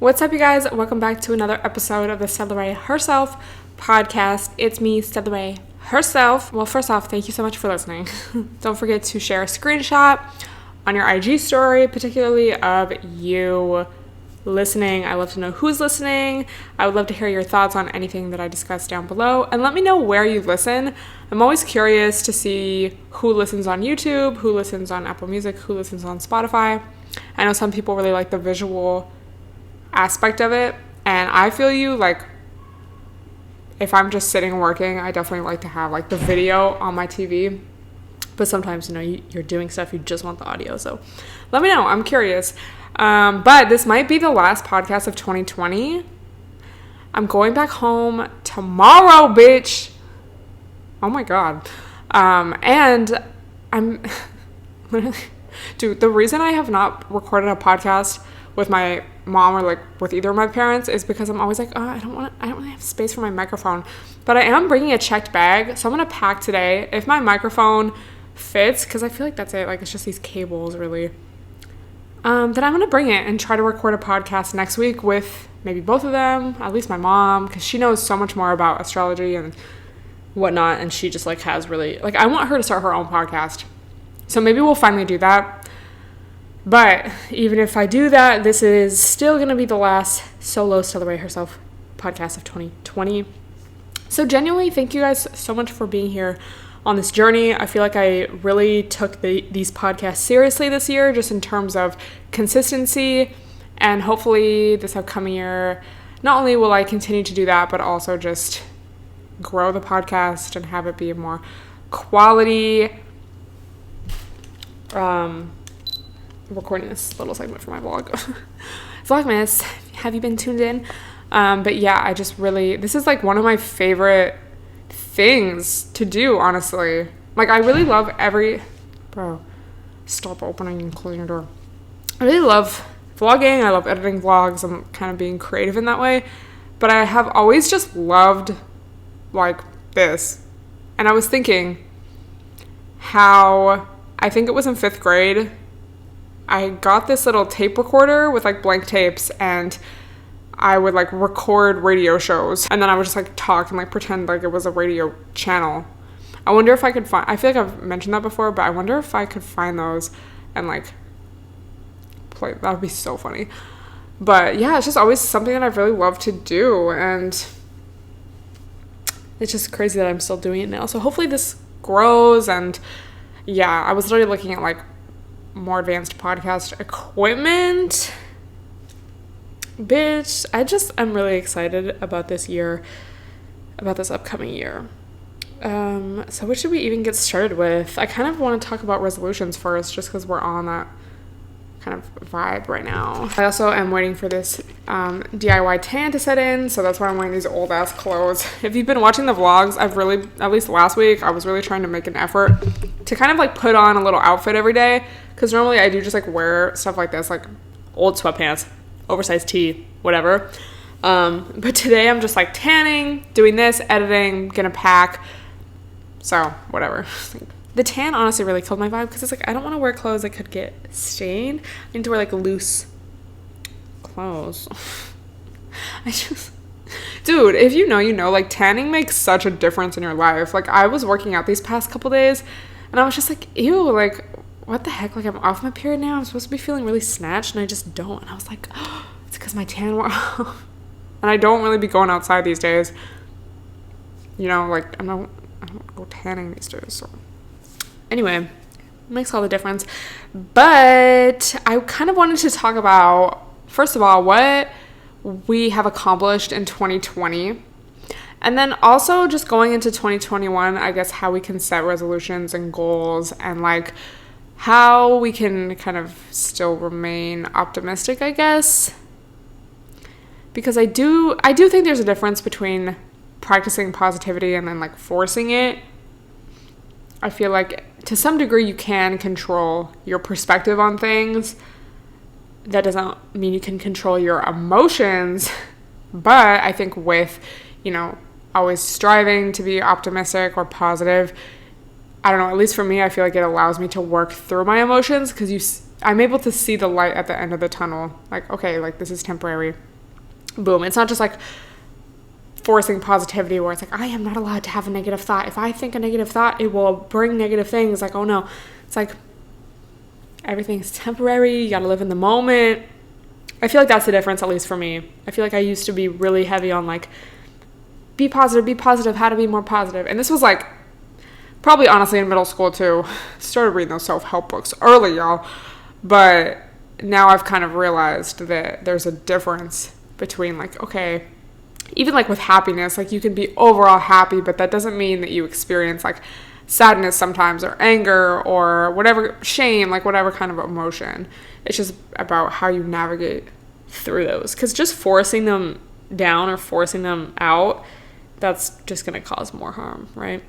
What's up, you guys? Welcome back to another episode of the Stella Herself podcast. It's me, Stella herself. Well, first off, thank you so much for listening. Don't forget to share a screenshot on your IG story, particularly of you listening. I love to know who's listening. I would love to hear your thoughts on anything that I discussed down below, and let me know where you listen. I'm always curious to see who listens on YouTube, who listens on Apple Music, who listens on Spotify. I know some people really like the visual aspect of it, and I feel you. Like, if I'm just sitting working, I definitely like to have like the video on my TV, but sometimes, you know, you're doing stuff, you just want the audio. So let me know, I'm curious. But this might be the last podcast of 2020. I'm going back home tomorrow, bitch. Oh my god. And I'm literally, dude, the reason I have not recorded a podcast with my mom or like with either of my parents is because I'm always like, oh, I don't really have space for my microphone. But I am bringing a checked bag, so I'm gonna pack today. If my microphone fits, because I feel like that's it, like it's just these cables really, then I'm gonna bring it and try to record a podcast next week with maybe both of them, at least my mom, because she knows so much more about astrology and whatnot, and she just like has really, like, I want her to start her own podcast. So maybe we'll finally do that. But even if I do that, this is still going to be the last solo Stella Herself podcast of 2020. So genuinely, thank you guys so much for being here on this journey. I feel like I really took these podcasts seriously this year, just in terms of consistency. And hopefully this upcoming year, not only will I continue to do that, but also just grow the podcast and have it be a more quality recording this little segment for my vlog. Vlogmas, have you been tuned in? But yeah, I just really, this is like one of my favorite things to do, honestly. Like, I really love bro, stop opening and closing your door. I really love vlogging. I love editing vlogs. I'm kind of being creative in that way. But I have always just loved like this. And I was thinking how, I think it was in 5th grade, I got this little tape recorder with like blank tapes, and I would like record radio shows, and then I would just like talk and like pretend like it was a radio channel. I wonder if I could find, I feel like I've mentioned that before, but I wonder if I could find those and like play. That would be so funny. But yeah, it's just always something that I've really loved to do, and it's just crazy that I'm still doing it now. So hopefully this grows. And yeah, I was literally looking at like more advanced podcast equipment. Bitch, I'm really excited about this year, about this upcoming year. So what should we even get started with? I kind of want to talk about resolutions first, just because we're on that kind of vibe right now. I also am waiting for this DIY tan to set in, so that's why I'm wearing these old ass clothes. If you've been watching the vlogs, I've really, at least last week, I was really trying to make an effort to kind of like put on a little outfit every day, because normally I do just like wear stuff like this, like old sweatpants, oversized tee, whatever. But today I'm just like tanning, doing this, editing, gonna pack, so whatever. The tan honestly really killed my vibe, because it's like I don't want to wear clothes that could get stained. I need to wear like loose clothes. Dude, if you know, you know, like tanning makes such a difference in your life. Like, I was working out these past couple days, and I was just like, ew, like, what the heck? Like, I'm off my period now. I'm supposed to be feeling really snatched, and I just don't. And I was like, oh, it's because my tan wore off. And I don't really be going outside these days. You know, like, I don't go tanning these days, so. Anyway, it makes all the difference. But I kind of wanted to talk about, first of all, what we have accomplished in 2020. And then also just going into 2021, I guess how we can set resolutions and goals, and like how we can kind of still remain optimistic, I guess. Because I do think there's a difference between practicing positivity and then like forcing it. I feel like to some degree you can control your perspective on things. That doesn't mean you can control your emotions, but I think with, you know, always striving to be optimistic or positive, I don't know, at least for me, I feel like it allows me to work through my emotions, because I'm able to see the light at the end of the tunnel. Like, okay, like this is temporary. boom. It's not just like forcing positivity where it's like, I am not allowed to have a negative thought. If I think a negative thought, it will bring negative things. Like, oh no. It's like everything's temporary. You got to live in the moment. I feel like that's the difference, at least for me. I feel like I used to be really heavy on like, be positive, how to be more positive. And this was like, probably honestly in middle school too. Started reading those self-help books early, y'all. But now I've kind of realized that there's a difference between like, okay, even like with happiness, like you can be overall happy, but that doesn't mean that you experience like sadness sometimes, or anger, or whatever, shame, like whatever kind of emotion. It's just about how you navigate through those, because just forcing them down or forcing them out, that's just going to cause more harm, right?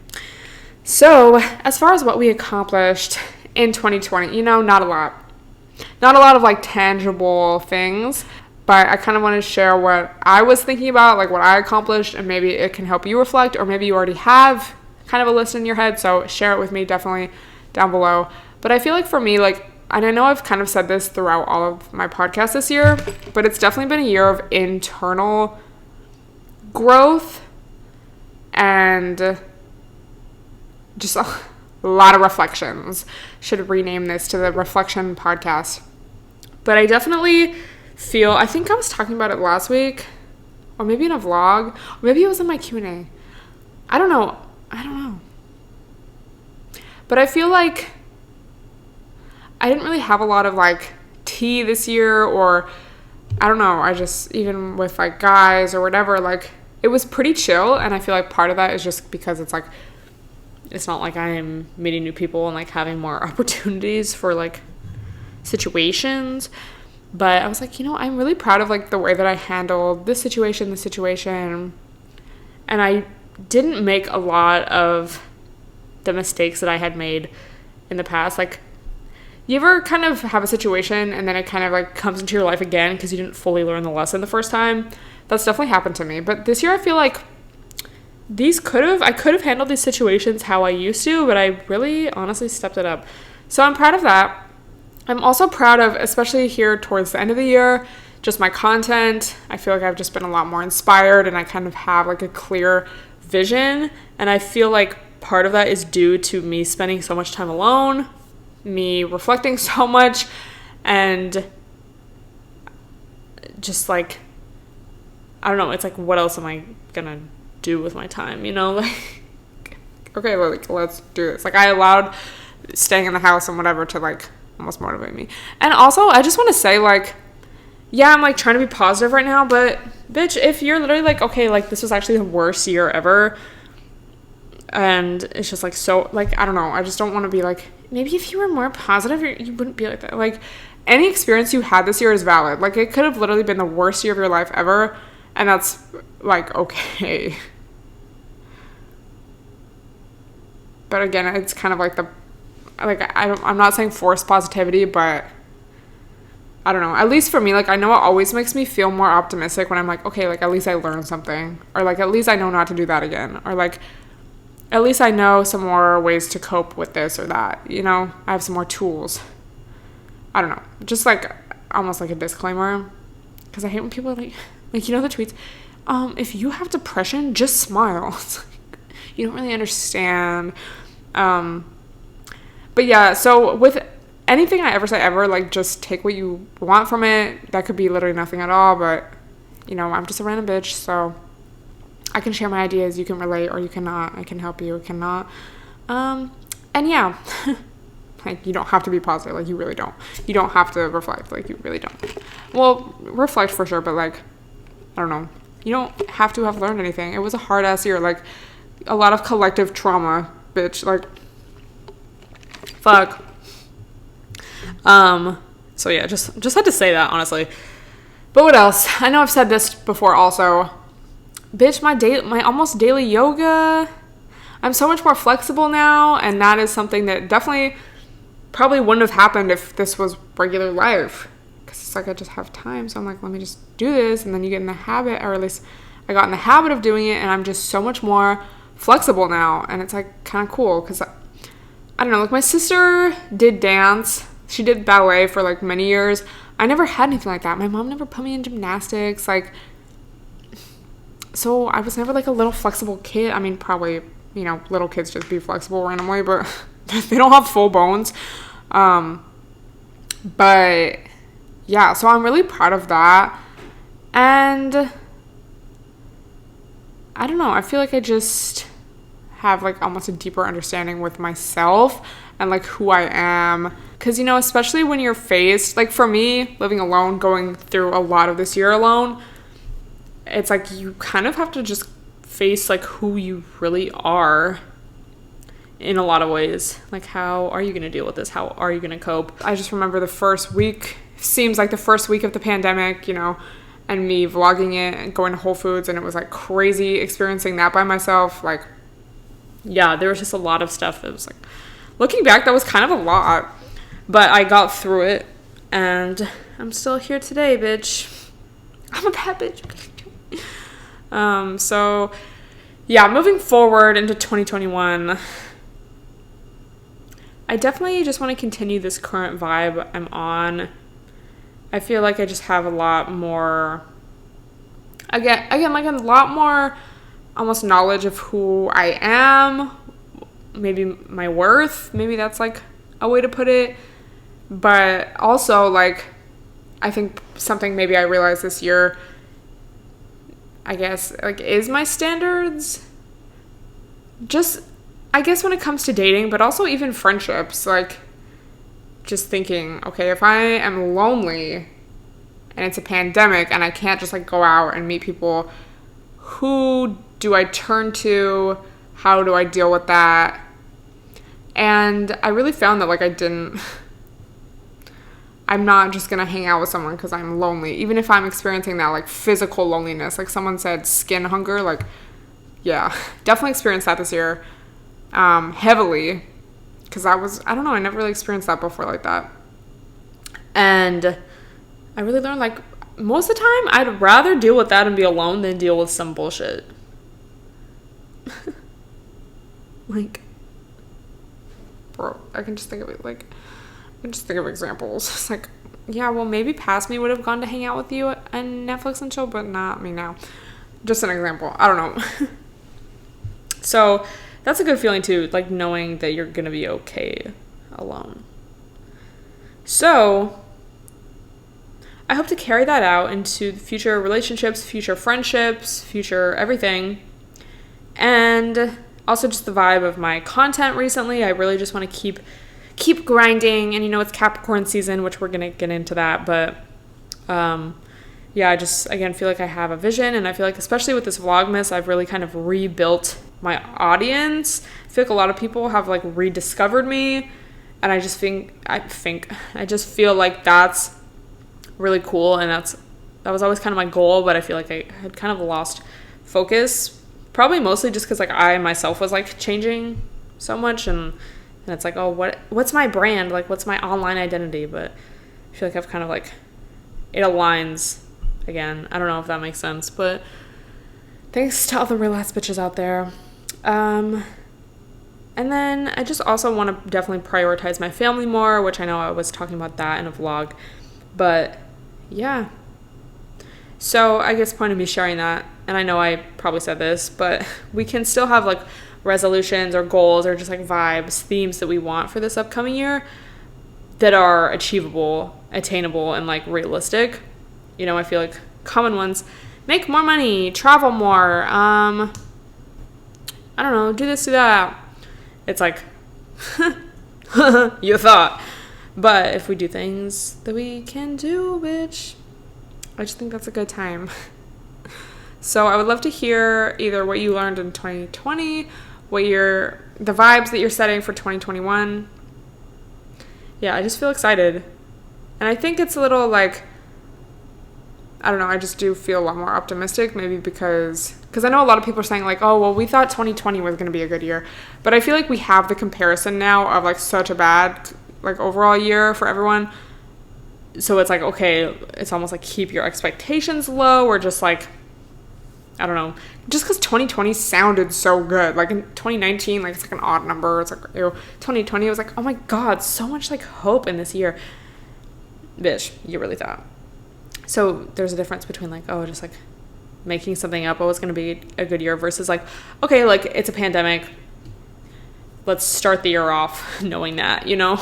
So as far as what we accomplished in 2020, not a lot of like tangible things, but I kind of want to share what I was thinking about, like what I accomplished, and maybe it can help you reflect, or maybe you already have kind of a list in your head, so share it with me definitely down below. But I feel like for me, like, and I know I've kind of said this throughout all of my podcasts this year, but it's definitely been a year of internal growth and just a lot of reflections. Should rename this to the Reflection Podcast. But I definitely feel, I think I was talking about it last week, or maybe in a vlog, or maybe it was in my Q&A. I don't know. But I feel like I didn't really have a lot of like tea this year, or I don't know, I just, even with like guys or whatever, like it was pretty chill. And I feel like part of that is just because it's like, it's not like I am meeting new people and like having more opportunities for like situations. But I was like, I'm really proud of like the way that I handled this situation. And I didn't make a lot of the mistakes that I had made in the past. Like, you ever kind of have a situation and then it kind of like comes into your life again because you didn't fully learn the lesson the first time? That's definitely happened to me. But this year I feel like I could have handled these situations how I used to, but I really honestly stepped it up. So I'm proud of that. I'm also proud of, especially here towards the end of the year, just my content. I feel like I've just been a lot more inspired, and I kind of have like a clear vision. And I feel like part of that is due to me spending so much time alone, me reflecting so much, and just like, I don't know, it's like, what else am I gonna do with my time, like, okay, like, let's do this. Like, I allowed staying in the house and whatever to like almost motivate me. And also, I just want to say, like, yeah, I'm like trying to be positive right now, but bitch, if you're literally like, okay, like this was actually the worst year ever, and it's just like, so like, I don't know, I just don't want to be like, maybe if you were more positive, you wouldn't be like that. Like, any experience you had this year is valid. Like, it could have literally been the worst year of your life ever, and that's like, okay. But again, it's kind of like I'm not saying forced positivity, but I don't know. At least for me, like, I know it always makes me feel more optimistic when I'm like, okay, like, at least I learned something. Or, like, at least I know not to do that again. Or, like, at least I know some more ways to cope with this or that. I have some more tools. I don't know. Just, like, almost like a disclaimer. Because I hate when people are like, the tweets, if you have depression, just smile. It's like, you don't really understand. But, yeah, so with anything I ever say ever, like, just take what you want from it. That could be literally nothing at all, but, I'm just a random bitch, so I can share my ideas. You can relate or you cannot. I can help you or cannot. And yeah, like, you don't have to be positive. Like, you really don't. You don't have to reflect. Like, you really don't. Well, reflect for sure, but, like, I don't know. You don't have to have learned anything. It was a hard-ass year. Like, a lot of collective trauma, bitch. Like, fuck. So yeah, just had to say that, honestly. But what else? I know I've said this before also. Bitch, my almost daily yoga. I'm so much more flexible now, and that is something that definitely probably wouldn't have happened if this was regular life. Because it's like I just have time, so I'm like, let me just do this, and then you get in the habit, or at least I got in the habit of doing it, and I'm just so much more flexible now, and it's like kind of cool, because I don't know, like, my sister did dance. She did ballet for like many years. I never had anything like that. My mom never put me in gymnastics. Like, so I was never like a little flexible kid. I mean, probably, little kids just be flexible randomly, but they don't have full bones. But yeah, so I'm really proud of that. And I don't know, I feel like I just have like almost a deeper understanding with myself and like who I am. Because, especially when you're faced, like for me, living alone, going through a lot of this year alone, it's like you kind of have to just face like who you really are in a lot of ways. Like, how are you going to deal with this? How are you going to cope? I just remember the first week, seems like the first week of the pandemic, and me vlogging it and going to Whole Foods, and it was like crazy experiencing that by myself. Like, yeah, there was just a lot of stuff that was like, looking back, that was kind of a lot, but I got through it, and I'm still here today, bitch. I'm a bad bitch. So yeah, moving forward into 2021, I definitely just want to continue this current vibe I'm on. I feel like I just have a lot more, again, like a lot more almost knowledge of who I am, maybe my worth, maybe that's like a way to put it. But also, like, I think something maybe I realized this year, I guess, like, is my standards. Just, I guess when it comes to dating, but also even friendships, like, just thinking, okay, if I am lonely and it's a pandemic and I can't just like go out and meet people, who do I turn to? How do I deal with that? And I really found that like I'm not just gonna hang out with someone because I'm lonely, even if I'm experiencing that like physical loneliness. Like someone said, skin hunger. Like, yeah, definitely experienced that this year, heavily. Because I don't know, I never really experienced that before like that. And I really learned, like, most of the time, I'd rather deal with that and be alone than deal with some bullshit. Like, bro, I can just think of it, like, examples. It's like, yeah, well, maybe past me would have gone to hang out with you and Netflix and chill, but not me now. Just an example. I don't know. So that's a good feeling too, like knowing that you're gonna be okay alone. So I hope to carry that out into future relationships, future friendships, future everything. And also just the vibe of my content recently. I really just want to keep grinding, and it's Capricorn season, which we're gonna get into that, but yeah, I just again feel like I have a vision, and I feel like especially with this Vlogmas, I've really kind of rebuilt my audience. I feel like a lot of people have like rediscovered me, and I just feel like that's really cool, and that was always kind of my goal, but I feel like I had kind of lost focus, probably mostly just because like I myself was like changing so much, and it's like, oh, what's my brand, like what's my online identity? But I feel like I've kind of like, it aligns again. I don't know if that makes sense, but thanks to all the real ass bitches out there. And then I just also want to definitely prioritize my family more, which I know I was talking about that in a vlog, but yeah. So I guess point of me sharing that, and I know I probably said this, but we can still have like resolutions or goals or just like vibes, themes that we want for this upcoming year that are achievable, attainable, and like realistic. I feel like common ones: make more money, travel more, I don't know, do this, do that. It's like, you thought. But if we do things that we can do, bitch, I just think that's a good time. So I would love to hear either what you learned in 2020, the vibes that you're setting for 2021. Yeah, I just feel excited. And I think it's a little like, I don't know, I just do feel a lot more optimistic, maybe because I know a lot of people are saying like, oh, well, we thought 2020 was going to be a good year. But I feel like we have the comparison now of like such a bad like overall year for everyone. So it's like, okay, it's almost like keep your expectations low, or just like, I don't know, just because 2020 sounded so good. Like in 2019, like it's like an odd number. It's like, ew. 2020 was like, oh my God, so much like hope in this year. Bitch, you really thought. So there's a difference between like, oh, just like making something up, oh, it's going to be a good year, versus like, okay, like it's a pandemic. Let's start the year off knowing that, you know?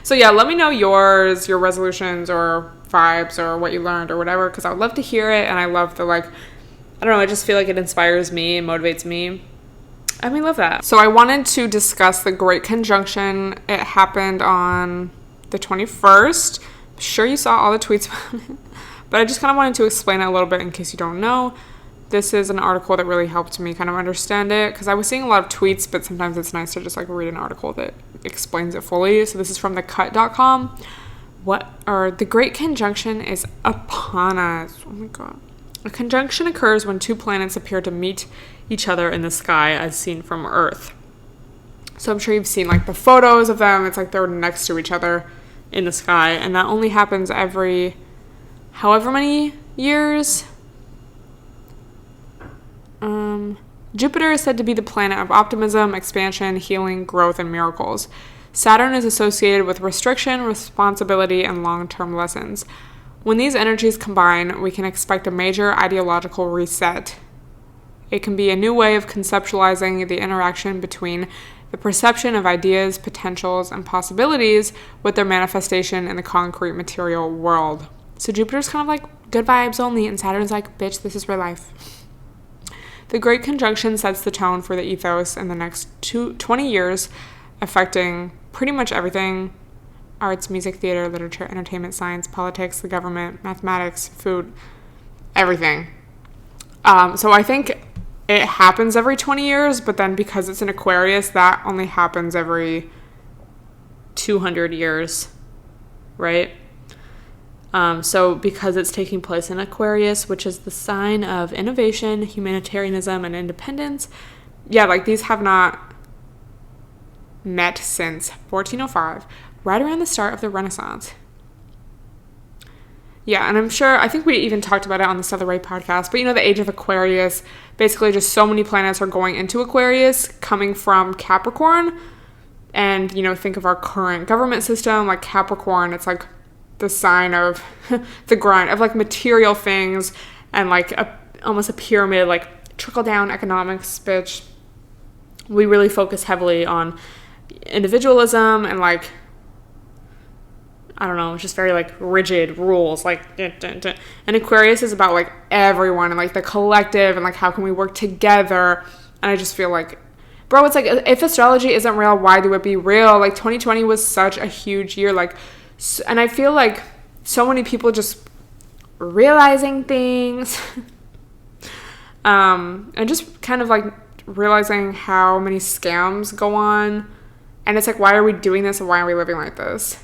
So yeah, let me know yours, your resolutions or vibes or what you learned or whatever, because I would love to hear it. And I love the, like, I don't know, I just feel like it inspires me and motivates me. And we love that. So I wanted to discuss the Great Conjunction. It happened on the 21st. I'm sure you saw all the tweets about it. But I just kind of wanted to explain it a little bit in case you don't know. This is an article that really helped me kind of understand it, because I was seeing a lot of tweets, but sometimes it's nice to just like read an article that explains it fully. So this is from thecut.com. The Great Conjunction is upon us. Oh my God. A conjunction occurs when two planets appear to meet each other in the sky as seen from Earth. So I'm sure you've seen like the photos of them. It's like they're next to each other in the sky, and that only happens every however many years. Jupiter is said to be the planet of optimism, expansion, healing, growth, and miracles. Saturn is associated with restriction, responsibility, and long-term lessons. When these energies combine, we can expect a major ideological reset. It can be a new way of conceptualizing the interaction between the perception of ideas, potentials, and possibilities with their manifestation in the concrete material world. So Jupiter's kind of like good vibes only, and Saturn's like, bitch, this is real life. The Great Conjunction sets the tone for the ethos in the next 20 years, affecting pretty much everything: arts, music, theater, literature, entertainment, science, politics, the government, mathematics, food, everything. So I think it happens every 20 years, but then because it's an Aquarius, that only happens every 200 years, right? So because it's taking place in Aquarius, which is the sign of innovation, humanitarianism, and independence, yeah, like these have not met since 1405, right around the start of the Renaissance. Yeah, and I think we even talked about it on the Stella podcast, but you know, the age of Aquarius, basically just so many planets are going into Aquarius, coming from Capricorn. And, you know, think of our current government system, like Capricorn, it's like the sign of the grind of like material things, and like almost a pyramid, like trickle down economics, bitch. We really focus heavily on individualism and like, I don't know, just very like rigid rules, like, and Aquarius is about like everyone and like the collective and like how can we work together. And I just feel like, bro, it's like, if astrology isn't real, why do it be real? Like 2020 was such a huge year, like, and I feel like so many people just realizing things and just kind of like realizing how many scams go on, and it's like, why are we doing this and why are we living like this?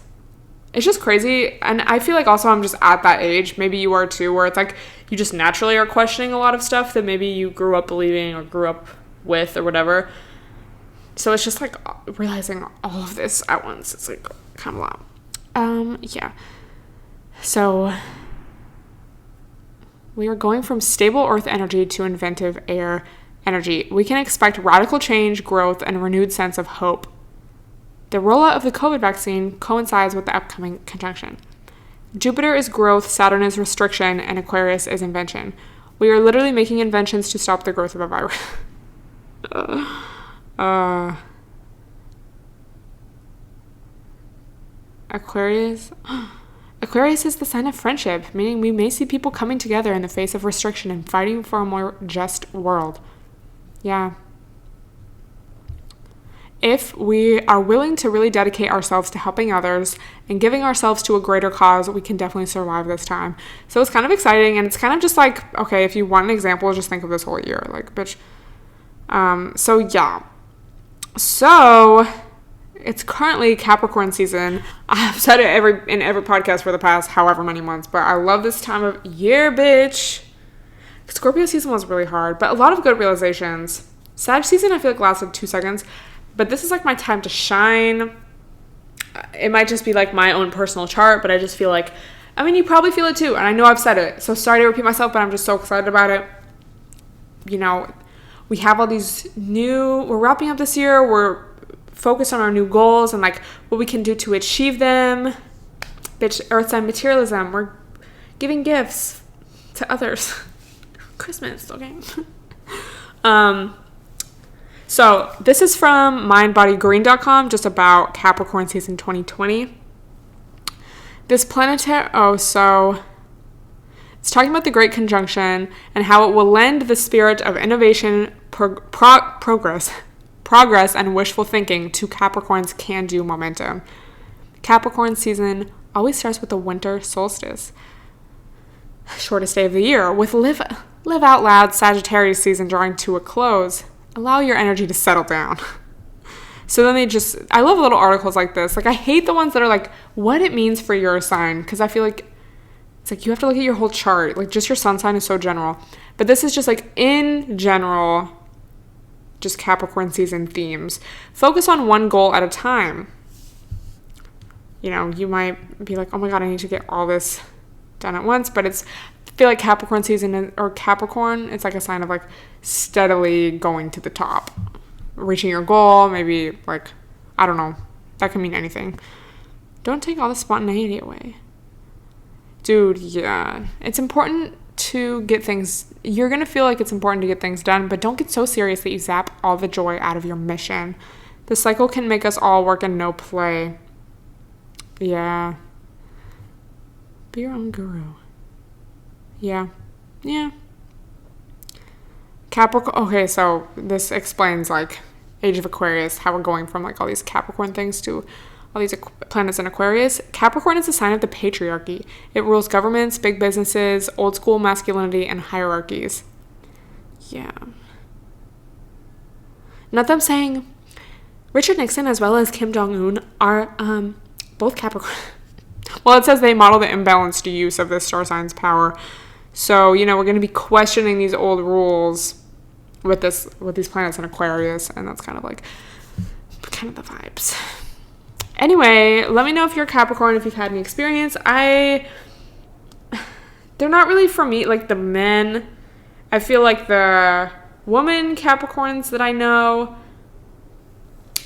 It's just crazy. And I feel like also I'm just at that age, maybe you are too, where it's like you just naturally are questioning a lot of stuff that maybe you grew up believing or grew up with or whatever. So it's just like realizing all of this at once. It's like kind of a lot. Yeah. So we are going from stable earth energy to inventive air energy. We can expect radical change, growth, and a renewed sense of hope. The rollout of the COVID vaccine coincides with the upcoming conjunction. Jupiter is growth, Saturn is restriction, and Aquarius is invention. We are literally making inventions to stop the growth of a virus. Aquarius is the sign of friendship, meaning we may see people coming together in the face of restriction and fighting for a more just world. Yeah. If we are willing to really dedicate ourselves to helping others and giving ourselves to a greater cause, we can definitely survive this time. So it's kind of exciting, and it's kind of just like, okay, if you want an example, just think of this whole year, like, bitch. So yeah. So it's currently Capricorn season. I've said it in every podcast for the past however many months, but I love this time of year, bitch. Scorpio season was really hard, but a lot of good realizations. Sag season, I feel like lasted 2 seconds, but this is like my time to shine. It might just be like my own personal chart, but I just feel like, I mean, you probably feel it too, and I know I've said it, so sorry to repeat myself, but I'm just so excited about it. You know, we have all these we're wrapping up this year, we're focused on our new goals and like what we can do to achieve them. Bitch, earth sign materialism, we're giving gifts to others. Christmas, okay? So this is from mindbodygreen.com, just about Capricorn season 2020. This planetary, so it's talking about the Great Conjunction and how it will lend the spirit of innovation, progress, and wishful thinking to Capricorn's can-do momentum. Capricorn season always starts with the winter solstice, shortest day of the year, with live out loud Sagittarius season drawing to a close. Allow your energy to settle down. So then I love little articles like this. Like, I hate the ones that are like, what it means for your sign, because I feel like it's like you have to look at your whole chart. Like, just your sun sign is so general. But this is just like, in general, just Capricorn season themes. Focus on one goal at a time. You know, you might be like, oh my God, I need to get all this done at once. But I feel like Capricorn season, or Capricorn, it's like a sign of like steadily going to the top. Reaching your goal, maybe like, I don't know. That can mean anything. Don't take all the spontaneity away. Dude, yeah. It's important to get things, you're going to feel like it's important to get things done, but don't get so serious that you zap all the joy out of your mission. The cycle can make us all work and no play. Yeah. Be your own guru. Yeah. Capricorn, okay, so this explains like Age of Aquarius, how we're going from like all these Capricorn things to all these planets in Aquarius. Capricorn is a sign of the patriarchy. It rules governments, big businesses, old school masculinity, and hierarchies. Yeah. Not that I'm saying Richard Nixon as well as Kim Jong-un are both Capricorn. Well, it says they model the imbalanced use of the star sign's power. So, you know, we're going to be questioning these old rules with these planets in Aquarius, and that's kind of the vibes. Anyway, let me know if you're Capricorn, if you've had any experience. They're not really for me, like the men. I feel like the woman Capricorns that I know,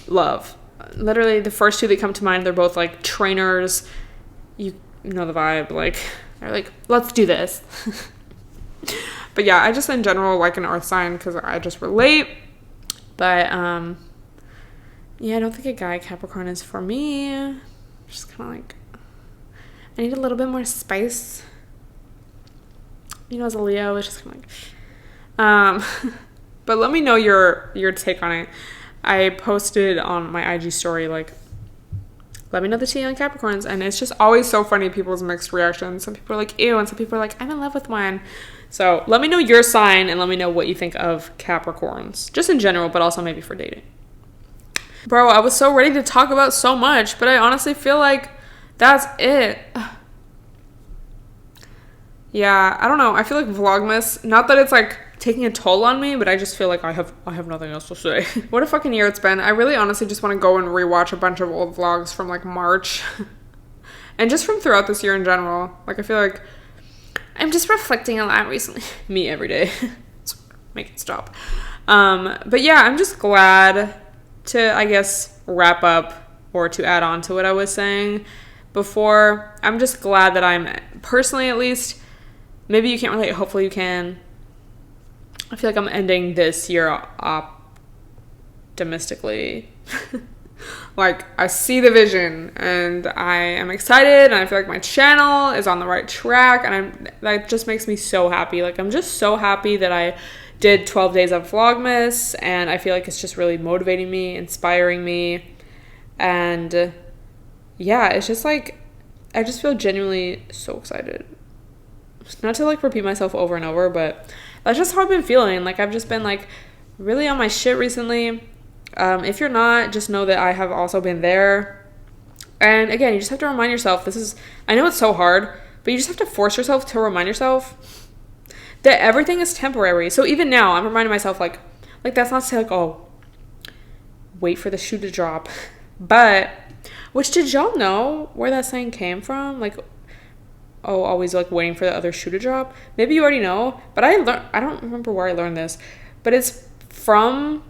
love. Literally, the first two that come to mind, they're both like trainers. You know the vibe. Like, they're like, let's do this. But yeah, I just in general like an earth sign because I just relate. But yeah, I don't think a guy Capricorn is for me. Just kind of like, I need a little bit more spice. You know, as a Leo, it's just kind of like, but let me know your take on it. I posted on my IG story, like, let me know the tea on Capricorns, and it's just always so funny, people's mixed reactions. Some people are like, ew, and some people are like, I'm in love with one. So let me know your sign, and let me know what you think of Capricorns, just in general, but also maybe for dating. Bro, I was so ready to talk about so much, but I honestly feel like that's it. Yeah, I don't know. I feel like Vlogmas, not that it's like taking a toll on me, but I just feel like I have nothing else to say. What a fucking year it's been. I really honestly just want to go and rewatch a bunch of old vlogs from like March and just from throughout this year in general. Like, I feel like I'm just reflecting a lot recently. Me every day. Make it stop. But yeah, I'm just glad to, I guess, wrap up or to add on to what I was saying before. I'm just glad that I'm personally, at least, maybe you can't relate, hopefully you can. I feel like I'm ending this year optimistically. Like, I see the vision and I am excited, and I feel like my channel is on the right track, and that just makes me so happy. Like, I'm just so happy that I did 12 days of Vlogmas, and I feel like it's just really motivating me, inspiring me, and yeah, it's just like, I just feel genuinely so excited. Not to like repeat myself over and over, but that's just how I've been feeling. Like, I've just been like really on my shit recently. If you're not, just know that I have also been there. And again, you just have to remind yourself, I know it's so hard, but you just have to force yourself to remind yourself that everything is temporary. So even now, I'm reminding myself, like that's not to say like, oh, wait for the shoe to drop. But, which, did y'all know where that saying came from? Like, oh, always like waiting for the other shoe to drop. Maybe you already know, but I don't remember where I learned this, but it's from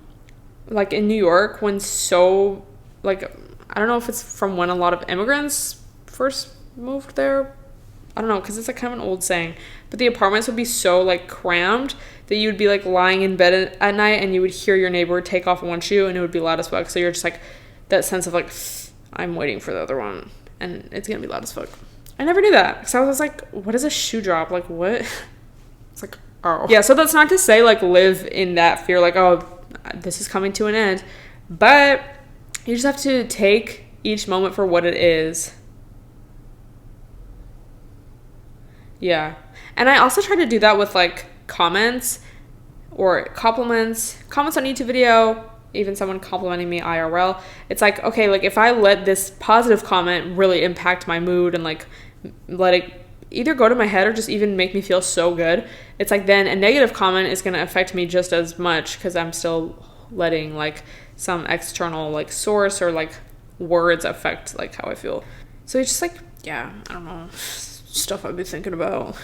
like in New York, when so, like, I don't know if it's from when a lot of immigrants first moved there. I don't know, because it's like kind of an old saying, but the apartments would be so like crammed that you would be like lying in bed at night and you would hear your neighbor take off one shoe and it would be loud as fuck. So you're just like, that sense of like, I'm waiting for the other one and it's gonna be loud as fuck. I never knew that, because I was like, what is a shoe drop? Like, what? It's like, oh. Yeah, so that's not to say like live in that fear, like, oh, this is coming to an end, but you just have to take each moment for what it is. Yeah. And I also try to do that with like comments or comments on YouTube video, even someone complimenting me IRL. It's like, okay, like if I let this positive comment really impact my mood and like let it either go to my head or just even make me feel so good, it's like then a negative comment is going to affect me just as much, because I'm still letting like some external like source or like words affect like how I feel. So it's just like, yeah, I don't know, stuff I've been thinking about.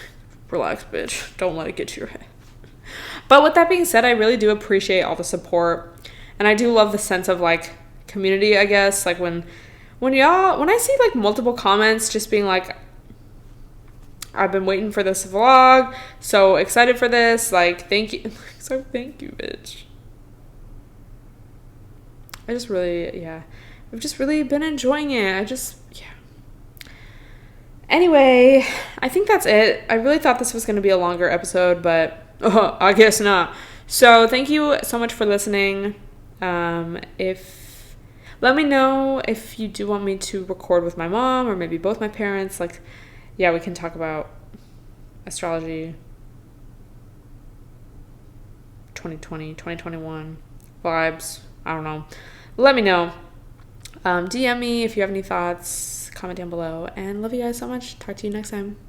Relax, bitch. Don't let it get to your head. But with that being said, I really do appreciate all the support, and I do love the sense of like community, I guess. Like when I see like multiple comments just being like, I've been waiting for this vlog, so excited for this, like, thank you. So thank you, bitch. I've just really been enjoying it. Anyway, I think that's it. I really thought this was going to be a longer episode, but I guess not. So thank you so much for listening. Let me know if you do want me to record with my mom or maybe both my parents. Like, yeah, we can talk about astrology 2020, 2021 vibes. I don't know. Let me know. DM me if you have any thoughts. Comment down below. And love you guys so much. Talk to you next time.